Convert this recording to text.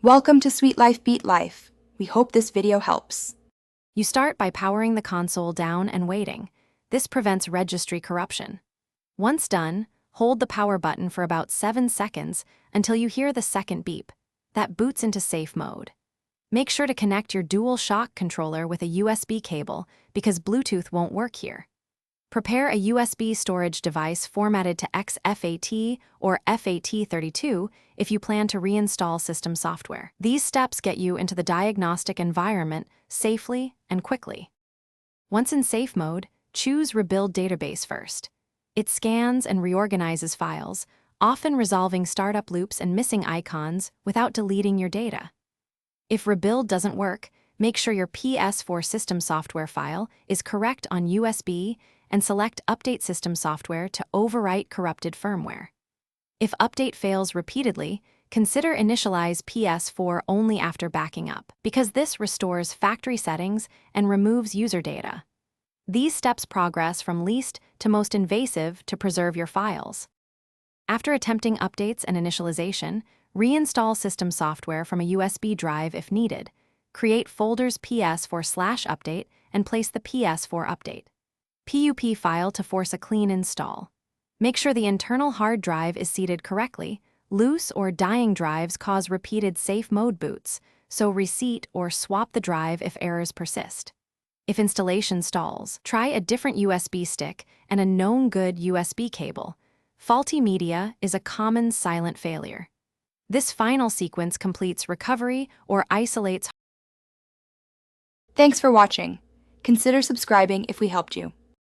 Welcome to Sweet Life Beat Life. We hope this video helps. You start by powering the console down and waiting. This prevents registry corruption. Once done, hold the power button for about 7 seconds until you hear the second beep. That boots into safe mode. Make sure to connect your dual shock controller with a USB cable because Bluetooth won't work here. Prepare a USB storage device formatted to XFAT or FAT32 if you plan to reinstall system software. These steps get you into the diagnostic environment safely and quickly. Once in safe mode, choose Rebuild Database first. It scans and reorganizes files, often resolving startup loops and missing icons without deleting your data. If Rebuild doesn't work, make sure your Ps4 system software file is correct on USB and select Update System Software to overwrite corrupted firmware. If update fails repeatedly, consider Initialize Ps4 only after backing up, because this restores factory settings and removes user data. These steps progress from least to most invasive to preserve your files. After attempting updates and initialization, reinstall system software from a USB drive if needed. Create folders Ps4/update and place the Ps4 update PUP file to force a clean install. Make sure the internal hard drive is seated correctly. Loose or dying drives cause repeated safe mode boots, so reseat or swap the drive if errors persist. If installation stalls, try a different USB stick and a known good USB cable. Faulty media is a common silent failure. This final sequence completes recovery or isolates. Thanks for watching. Consider subscribing if we helped you.